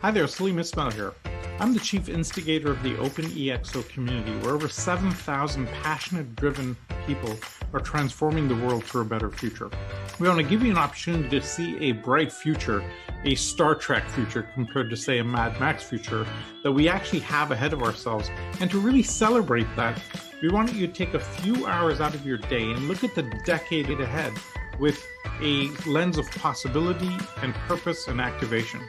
Hi there, Salim Ismail here. I'm the chief instigator of the OpenExO community, where over 7,000 passionate, driven people are transforming the world for a better future. We want to give you an opportunity to see a bright future, a Star Trek future compared to, say, a Mad Max future that we actually have ahead of ourselves. And to really celebrate that, we want you to take a few hours out of your day and look at the decade ahead with a lens of possibility and purpose and activation.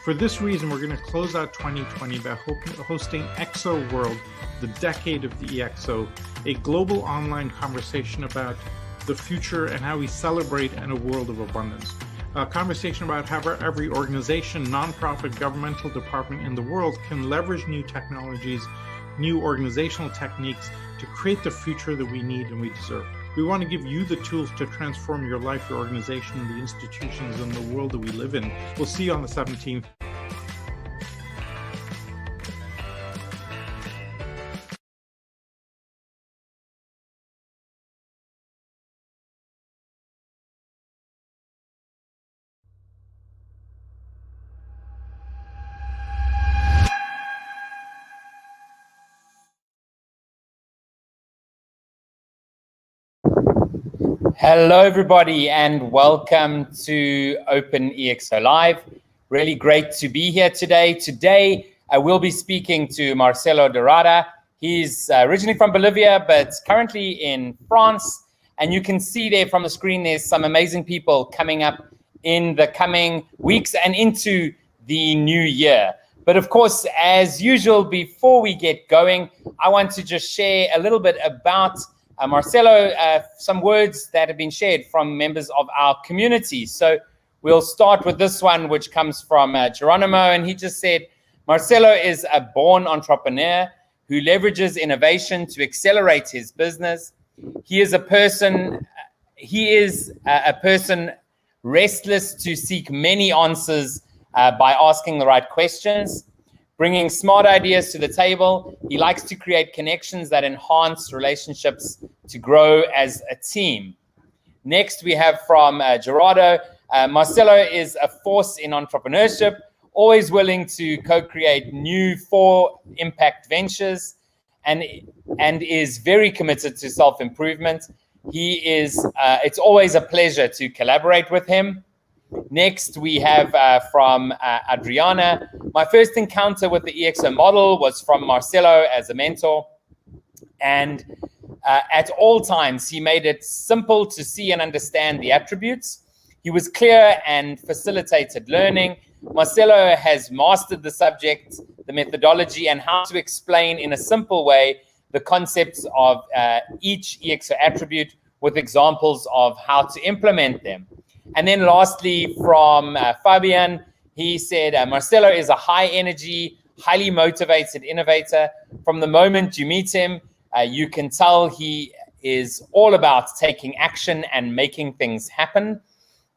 For this reason, we're going to close out 2020 by hosting EXO World, the decade of the EXO, a global online conversation about the future and how we celebrate in a world of abundance. A conversation about how every organization, nonprofit, governmental department in the world can leverage new technologies, new organizational techniques to create the future that we need and we deserve. We want to give you the tools to transform your life, your organization, the institutions, and the world that we live in. We'll see you on the 17th. Hello, everybody, and welcome to OpenExO Live. Really great to be here today. Today, I will be speaking to Marcelo De Rada. He's originally from Bolivia, but currently in France. And you can see there from the screen, there's some amazing people coming up in the coming weeks and into the new year. But of course, as usual, before we get going, I want to just share a little bit about Marcelo, some words that have been shared from members of our community. So we'll start with this one, which comes from Geronimo, and he just said, Marcelo is a born entrepreneur who leverages innovation to accelerate his business. He is a person restless to seek many answers by asking the right questions. Bringing smart ideas to the table, he likes to create connections that enhance relationships to grow as a team. Next, we have from Gerardo, Marcelo is a force in entrepreneurship, always willing to co-create new for-impact ventures, and is very committed to self-improvement. It's always a pleasure to collaborate with him. Next, we have from Adriana. My first encounter with the EXO model was from Marcelo as a mentor. And at all times, he made it simple to see and understand the attributes. He was clear and facilitated learning. Marcelo has mastered the subject, the methodology, and how to explain in a simple way the concepts of each EXO attribute with examples of how to implement them. And then lastly, from Fabian, he said, Marcelo is a high energy, highly motivated innovator. From the moment you meet him, you can tell he is all about taking action and making things happen.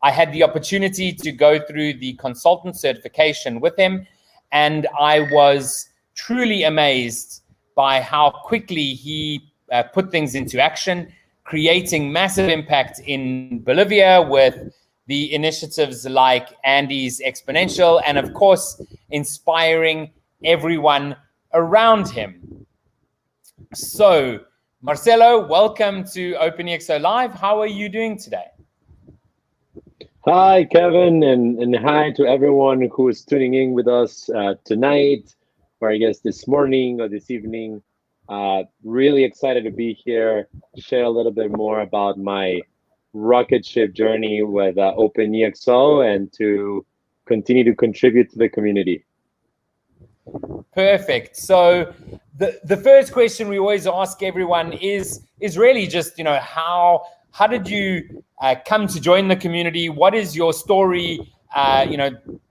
I had the opportunity to go through the consultant certification with him, and I was truly amazed by how quickly he put things into action, creating massive impact in Bolivia with the initiatives like Andy's Exponential, and of course, inspiring everyone around him. So, Marcelo, welcome to OpenExO Live. How are you doing today? Hi, Kevin, and hi to everyone who is tuning in with us tonight, or I guess this morning or this evening. Really excited to be here, share a little bit more about my rocket ship journey with OpenExO and to continue to contribute to the community. Perfect. So the first question we always ask everyone is really just, how did you come to join the community? What is your story,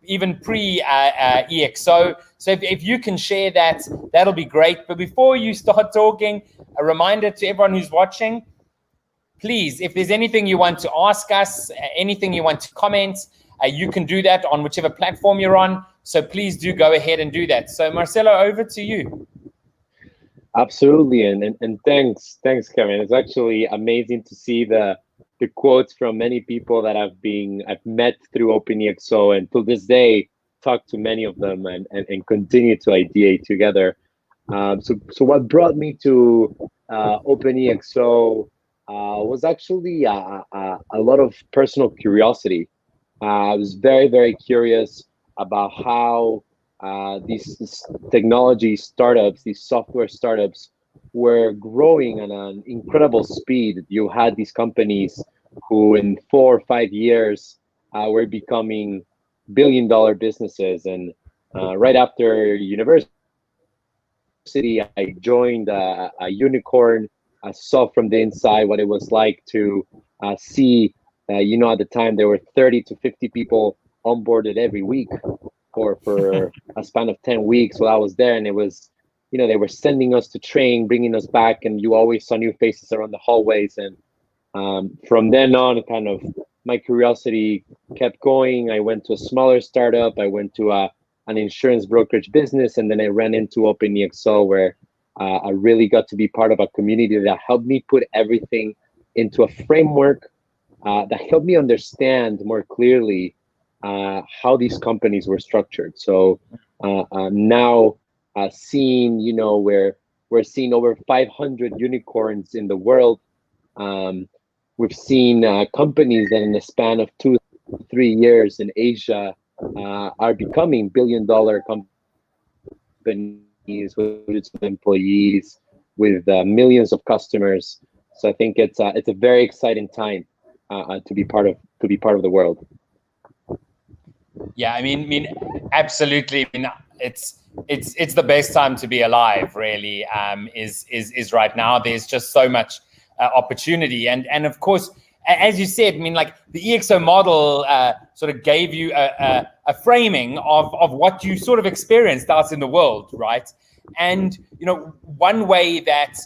even pre-EXO? So if you can share that, that'll be great. But before you start talking, a reminder to everyone who's watching, please, if there's anything you want to ask us, anything you want to comment, you can do that on whichever platform you're on. So please do go ahead and do that. So Marcelo, over to you. Absolutely, and thanks, Kevin. It's actually amazing to see the quotes from many people that I've met through OpenExO, and to this day talked to many of them and continue to ideate together. So what brought me to OpenExO was actually a lot of personal curiosity. I was very, very curious about how these technology startups, these software startups, were growing at an incredible speed. You had these companies who, in 4 or 5 years, were becoming billion-dollar businesses. And right after university, I joined a unicorn. I saw from the inside what it was like to see. At the time there were 30 to 50 people onboarded every week for a span of 10 weeks while I was there, and it was, they were sending us to train, bringing us back, and you always saw new faces around the hallways. And from then on, kind of my curiosity kept going. I went to a smaller startup. I went to an insurance brokerage business, and then I ran into OpenExO, where I really got to be part of a community that helped me put everything into a framework that helped me understand more clearly how these companies were structured. So now seeing, we're seeing over 500 unicorns in the world. We've seen companies that in the span of 2 to 3 years in Asia are becoming billion-dollar companies with hundreds of employees, with millions of customers. So I think it's a very exciting time to be part of the world. Yeah, I mean, absolutely. I mean, it's the best time to be alive, really. Is right now. There's just so much opportunity, and of course, as you said, I mean, like the EXO model sort of gave you a framing of what you sort of experienced out in the world, right? And one way that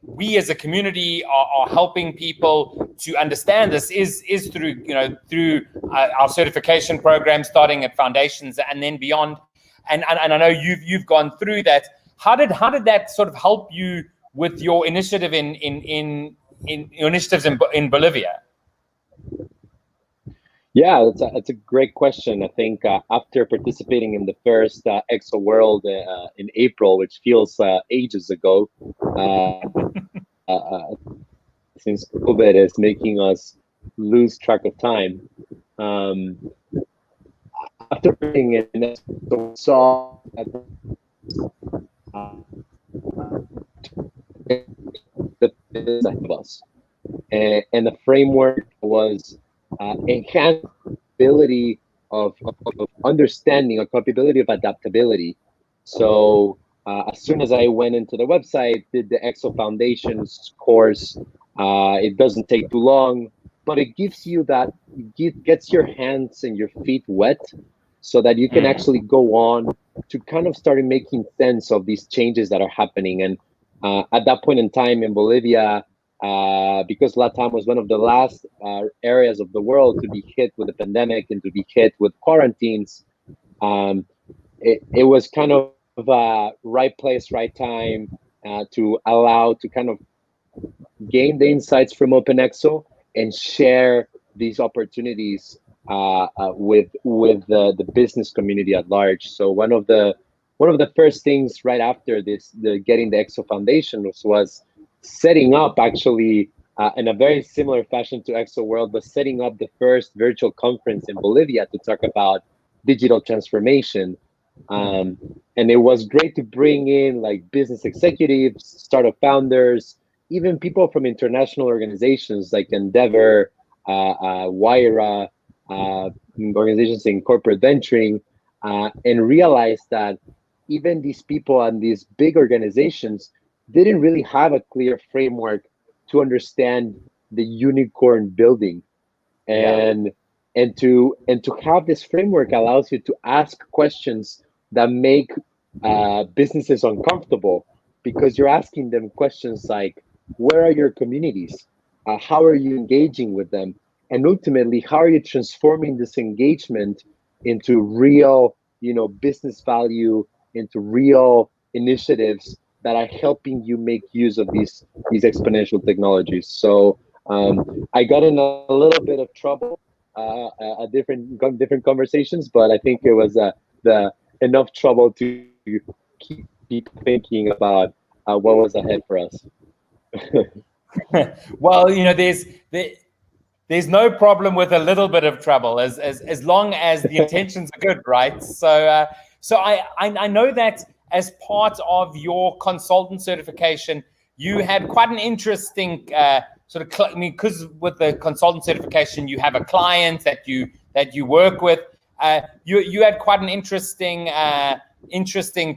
we as a community are helping people to understand this is through our certification program, starting at foundations and then beyond. And I know you've gone through that. How did that sort of help you with your initiative in initiatives in Bolivia? Yeah, that's a great question. I think after participating in the first EXO World in April, which feels ages ago, since COVID is making us lose track of time. After being in EXO, saw the business of us, and the framework was enhanced ability of understanding, a capability of adaptability. So as soon as I went into the website, did the EXO Foundations course, it doesn't take too long, but it gives you that, gets your hands and your feet wet so that you can actually go on to kind of start making sense of these changes that are happening. And at that point in time in Bolivia, because Latam was one of the last areas of the world to be hit with the pandemic and to be hit with quarantines, it was kind of a right place, right time to allow to kind of gain the insights from OpenExO and share these opportunities with the business community at large. So one of the first things right after this, getting the EXO Foundation was setting up, actually in a very similar fashion to EXO World, but setting up the first virtual conference in Bolivia to talk about digital transformation. And it was great to bring in like business executives, startup founders, even people from international organizations like Endeavor, Wyra, organizations in corporate venturing, and realize that even these people and these big organizations didn't really have a clear framework to understand the unicorn building. And to have this framework allows you to ask questions that make businesses uncomfortable, because you're asking them questions like, where are your communities? How are you engaging with them? And ultimately, how are you transforming this engagement into real, business value, into real initiatives that are helping you make use of these exponential technologies? So I got in a little bit of trouble different conversations, but I think it was the enough trouble to keep people thinking about what was ahead for us. Well, there's no problem with a little bit of trouble as long as the intentions are good, right? So I know that as part of your consultant certification, you had quite an interesting because with the consultant certification, you have a client that you work with. You had quite an interesting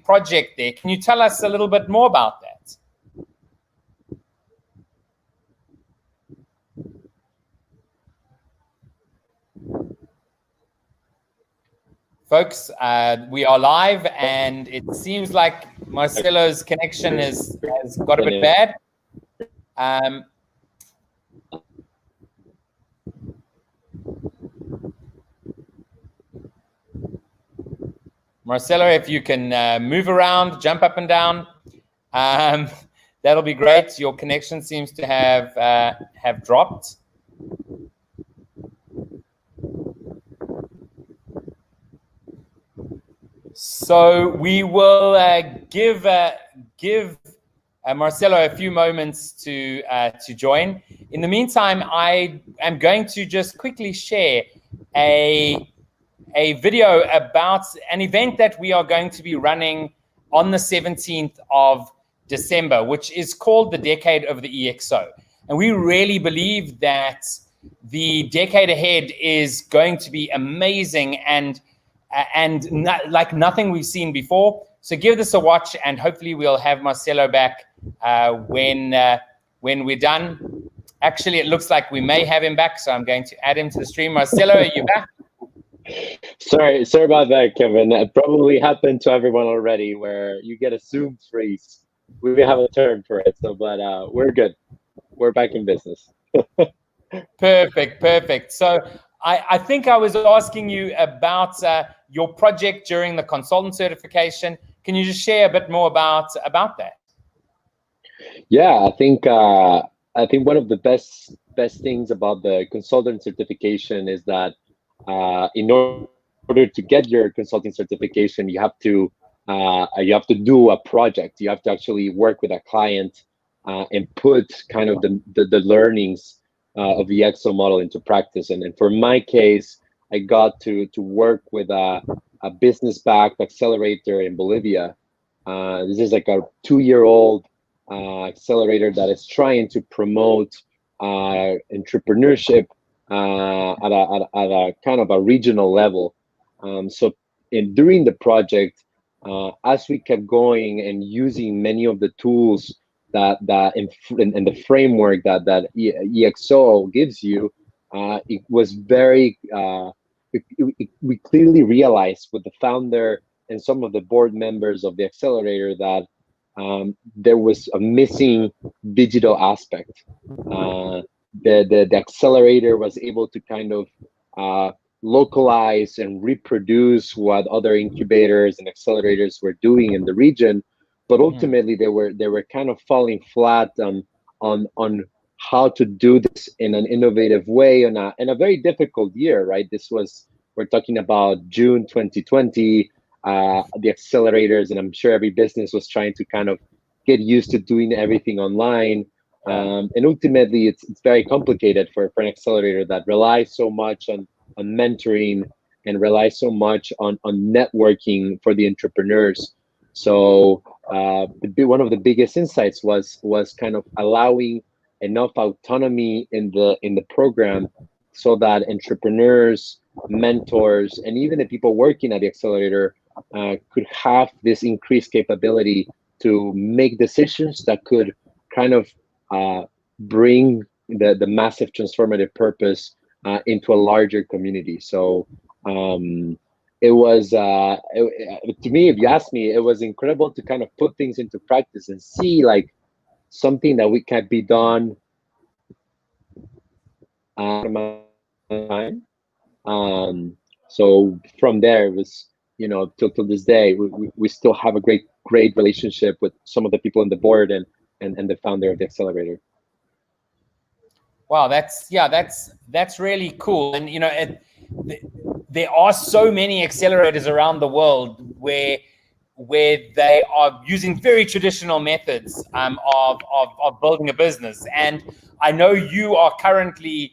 project there. Can you tell us a little bit more about that? Folks, we are live, and it seems like Marcelo's connection has got a bit bad. Marcelo, if you can move around, jump up and down, that'll be great. Your connection seems to have dropped. So we will give Marcelo a few moments to join. In the meantime, I am going to just quickly share a video about an event that we are going to be running on the 17th of December, which is called the Decade of the EXO. And we really believe that the decade ahead is going to be amazing and like nothing we've seen before. So give this a watch, and hopefully we'll have Marcelo back when we're done. Actually, it looks like we may have him back, so I'm going to add him to the stream. Marcelo, are you back? Sorry about that, Kevin. It probably happened to everyone already, where you get a Zoom freeze. We have a term for it, but we're good. We're back in business. Perfect. So I think I was asking you about your project during the consultant certification. Can you just share a bit more about that? Yeah, I think one of the best things about the consultant certification is that in order to get your consulting certification, you have to do a project. You have to actually work with a client and put kind of the learnings of the EXO model into practice. And for my case, I got to work with a business-backed accelerator in Bolivia. This is like a 2-year-old accelerator that is trying to promote entrepreneurship at a kind of a regional level. So during the project, as we kept going and using many of the tools that and the framework that EXO gives you, it was very we clearly realized with the founder and some of the board members of the accelerator that there was a missing digital aspect. The accelerator was able to kind of localize and reproduce what other incubators and accelerators were doing in the region, but ultimately they were kind of falling flat on how to do this in an innovative way in a very difficult year, right? We're talking about June 2020. The accelerators, and I'm sure every business was trying to kind of get used to doing everything online. And ultimately, it's very complicated for an accelerator that relies so much on mentoring and relies so much on networking for the entrepreneurs. So one of the biggest insights was kind of allowing enough autonomy in the program so that entrepreneurs, mentors, and even the people working at the accelerator could have this increased capability to make decisions that could kind of bring the massive transformative purpose into a larger community. So it was, to me, if you ask me, it was incredible to kind of put things into practice and see like something that we can be done time. So from there, it was, till this day, we still have a great relationship with some of the people on the board and the founder of the accelerator. Wow, that's really cool. And there are so many accelerators around the world where they are using very traditional methods of building a business. And I know you are currently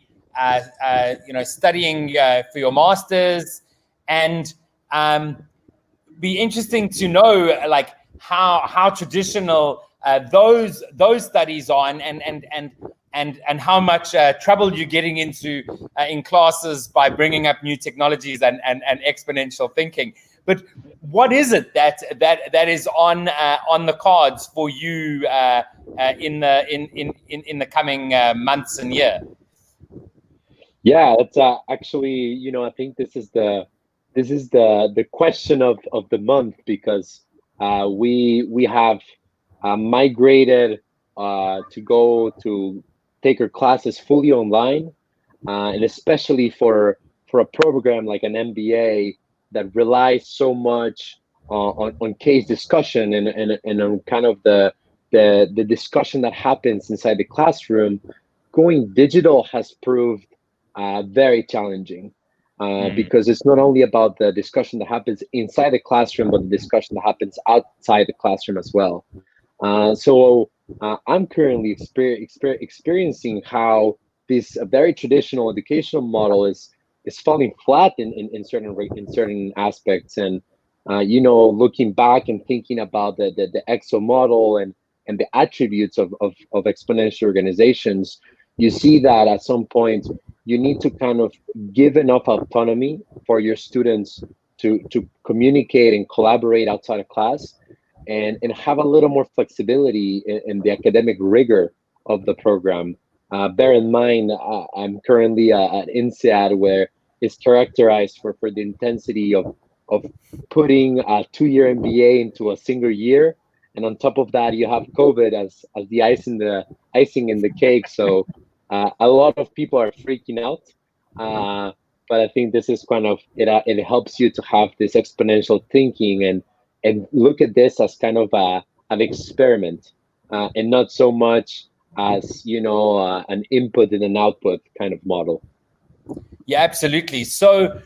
studying for your master's, and be interesting to know like how traditional those studies are, and how much trouble you're getting into in classes by bringing up new technologies and exponential thinking. But what is it that is on the cards for you in the coming months and year? Yeah, that's actually, I think this is the question of the month, because we have migrated to go to take our classes fully online, and especially for a program like an MBA that relies so much on case discussion and on kind of the discussion that happens inside the classroom. Going digital has proved very challenging, because it's not only about the discussion that happens inside the classroom, but the discussion that happens outside the classroom as well. So I'm currently experiencing how this very traditional educational model is falling flat in certain aspects. And looking back and thinking about the EXO model and the attributes of exponential organizations, you see that at some point you need to kind of give enough autonomy for your students to communicate and collaborate outside of class, and have a little more flexibility in the academic rigor of the program. Bear in mind, I'm currently at INSEAD, where it's characterized for the intensity of putting a 2-year MBA into a single year, and on top of that, you have COVID as the icing in the cake. So a lot of people are freaking out, but I think this is kind of it helps you to have this exponential thinking and look at this as kind of an experiment, and not so much as an input and an output kind of model. Yeah, absolutely. So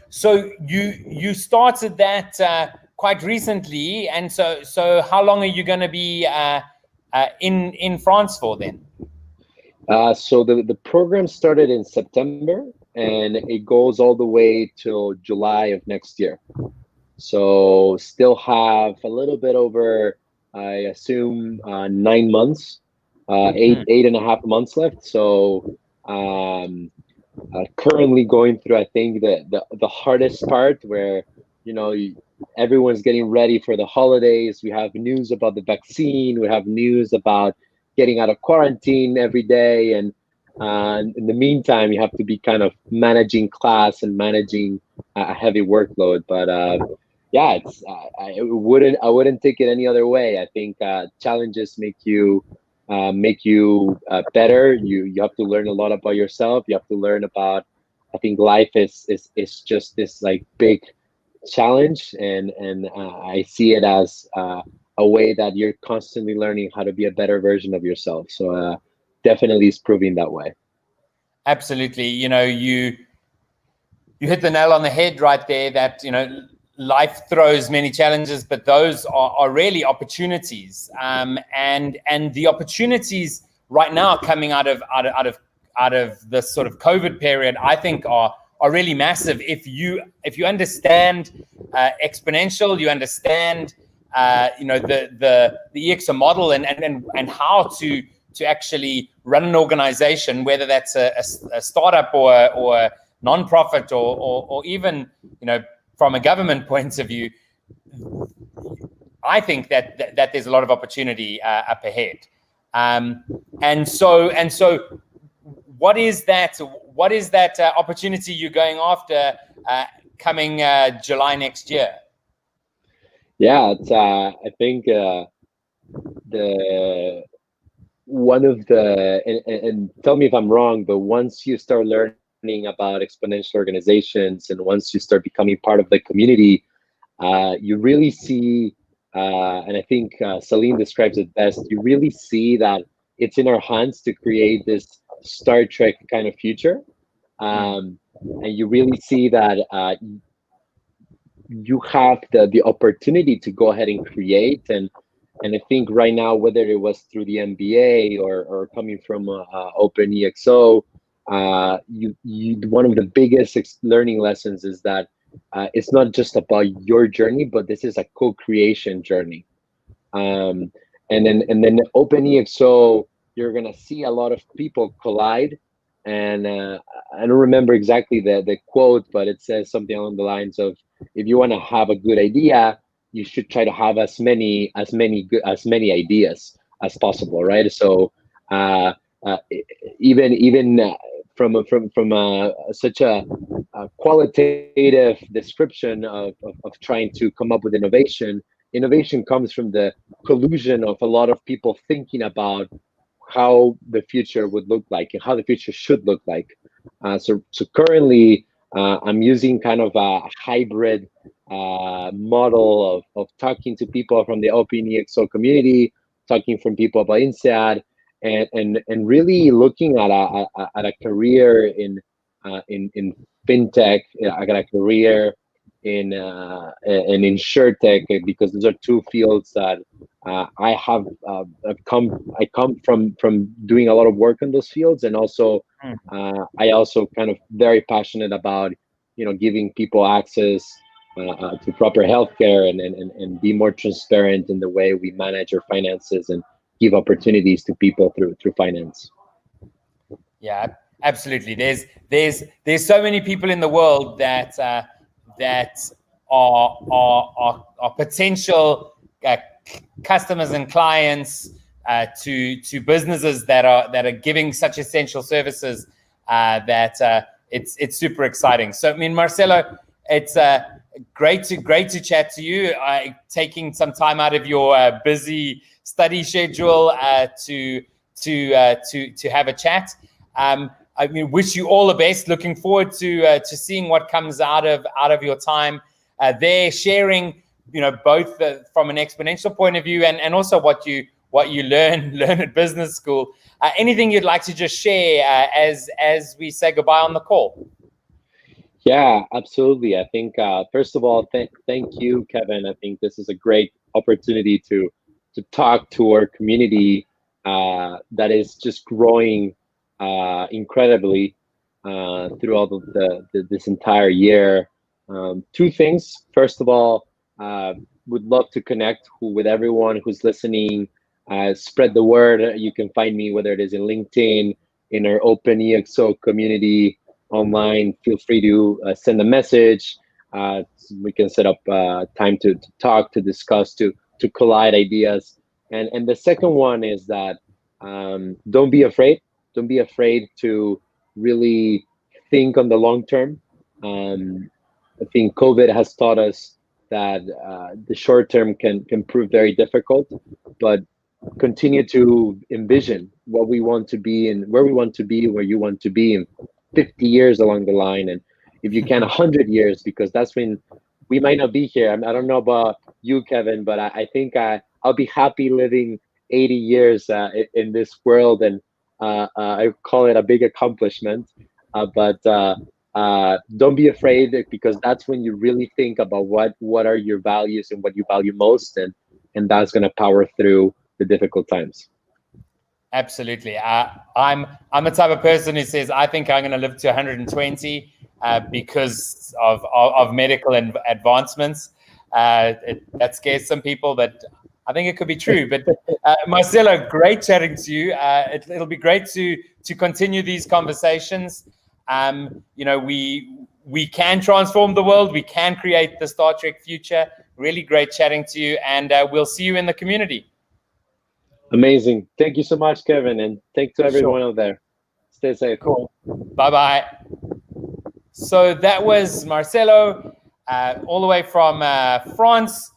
you started that quite recently, and so how long are you going to be in France for then? So the program started in September, and it goes all the way till July of next year. So still have a little bit over, I assume, 9 months, 8.5 months left. So currently going through, I think, the hardest part, where everyone's getting ready for the holidays. We have news about the vaccine. We have news about getting out of quarantine every day, and in the meantime, you have to be kind of managing class and managing a heavy workload. But yeah, I wouldn't take it any other way. I think challenges make you better. You have to learn a lot about yourself. You have to learn about, I think life is just this like big challenge, and I see it as a way that you're constantly learning how to be a better version of yourself. So definitely is proving that way. Absolutely. You hit the nail on the head right there, that life throws many challenges, but those are really opportunities. And the opportunities right now coming out of this sort of COVID period, I think are really massive. If you understand exponential, you understand the EXO model and how to actually run an organization, whether that's a startup or a non-profit or even from a government point of view. I think that there's a lot of opportunity up ahead. And so what is that opportunity you're going after coming July next year? Yeah, it's I think the one of the and tell me if I'm wrong, but once you start learning about exponential organizations, and once you start becoming part of the community, you really see, and I think Celine describes it best, you really see that it's in our hands to create this Star Trek kind of future. And you really see that you have the opportunity to go ahead and create. And I think right now, whether it was through the MBA or coming from OpenExO, one of the biggest learning lessons is that it's not just about your journey, but this is a co-creation journey. And then OpenExO, you're gonna see a lot of people collide. And I don't remember exactly the quote, but it says something along the lines of, if you want to have a good idea, you should try to have as many ideas as possible, right? So even from such a qualitative description of trying to come up with innovation comes from the collusion of a lot of people thinking about how the future would look like and how the future should look like. So currently, I'm using kind of a hybrid model of talking to people from the OpenExO community, talking from people about INSEAD, and really looking at a career in fintech. I got a career in insurtech, because those are two fields that I come from doing a lot of work in those fields. And also I also kind of very passionate about giving people access to proper healthcare and be more transparent in the way we manage our finances and give opportunities to people through finance. Yeah, absolutely. There's so many people in the world that are potential customers and clients to businesses that are giving such essential services that it's super exciting. So I mean, Marcelo, it's great to chat to you. Taking some time out of your busy study schedule to have a chat. I mean, wish you all the best. Looking forward to seeing what comes out of your time there, sharing, both from an exponential point of view and also what you learn at business school. Anything you'd like to just share as we say goodbye on the call? Yeah, absolutely. I think first of all, thank you, Kevin. I think this is a great opportunity to talk to our community that is just growing incredibly throughout this entire year. Two things. First of all, would love to connect with everyone who's listening. Spread the word. You can find me, whether it is in LinkedIn, in our OpenExO community online. Feel free to send a message. We can set up time to talk, to discuss, to collide ideas. And the second one is that don't be afraid. Don't be afraid to really think on the long term. I think COVID has taught us that the short term can prove very difficult, but continue to envision what we want to be and where we want to be, where you want to be in 50 years along the line. And if you can, 100 years, because that's when we might not be here. I don't know about you, Kevin, but I think I'll be happy living 80 years in this world. And I call it a big accomplishment. But don't be afraid, because that's when you really think about what are your values and what you value most. And that's going to power through the difficult times. Absolutely. I'm the type of person who says I think I'm going to live to 120 because of medical advancements. That scares some people, but I think it could be true. But Marcelo, great chatting to you. It'll be great to continue these conversations. We can transform the world. We can create the Star Trek future. Really great chatting to you, and we'll see you in the community. Amazing. Thank you so much, Kevin, and thanks to everyone out there. Stay safe. Cool. Bye-bye. So that was Marcelo, all the way from France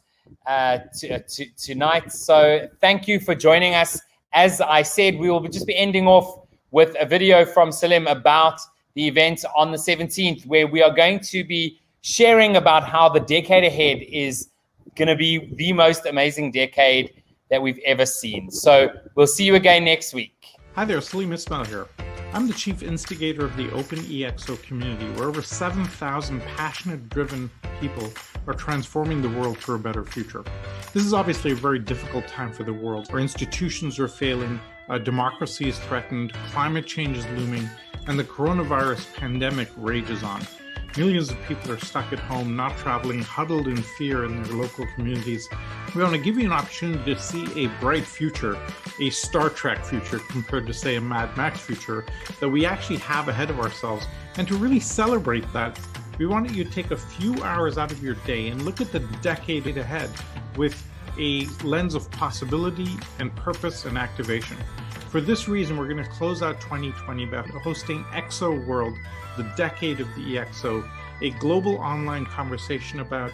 tonight. So thank you for joining us. As I said, we will just be ending off with a video from Salim about the event on the 17th, where we are going to be sharing about how the decade ahead is going to be the most amazing decade that we've ever seen. So we'll see you again next week. Hi there, Salim Ismail here. I'm the chief instigator of the OpenExO community, where over 7,000 passionate, driven people are transforming the world for a better future. This is obviously a very difficult time for the world. Our institutions are failing, democracy is threatened, climate change is looming, and the coronavirus pandemic rages on. Millions of people are stuck at home, not traveling, huddled in fear in their local communities. We want to give you an opportunity to see a bright future, a Star Trek future compared to, say, a Mad Max future that we actually have ahead of ourselves. And to really celebrate that, we want you to take a few hours out of your day and look at the decade ahead with a lens of possibility and purpose and activation. For this reason, we're going to close out 2020 by hosting EXO World, the decade of the EXO, a global online conversation about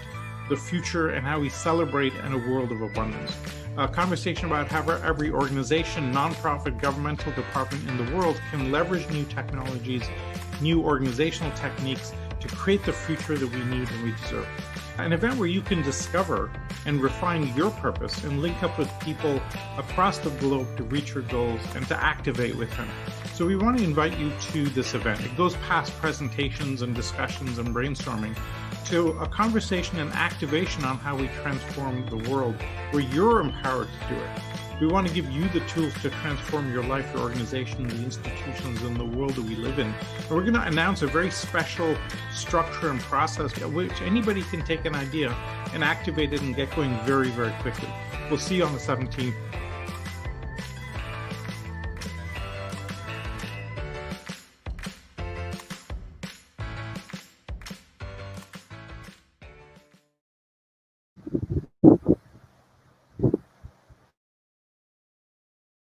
the future and how we celebrate in a world of abundance. A conversation about how every organization, nonprofit, governmental department in the world can leverage new technologies, new organizational techniques to create the future that we need and we deserve. An event where you can discover and refine your purpose and link up with people across the globe to reach your goals and to activate with them. So we want to invite you to this event. It goes past presentations and discussions and brainstorming to a conversation and activation on how we transform the world, where you're empowered to do it. We want to give you the tools to transform your life, your organization, the institutions, and the world that we live in. And we're going to announce a very special structure and process at which anybody can take an idea and activate it and get going very, very quickly. We'll see you on the 17th.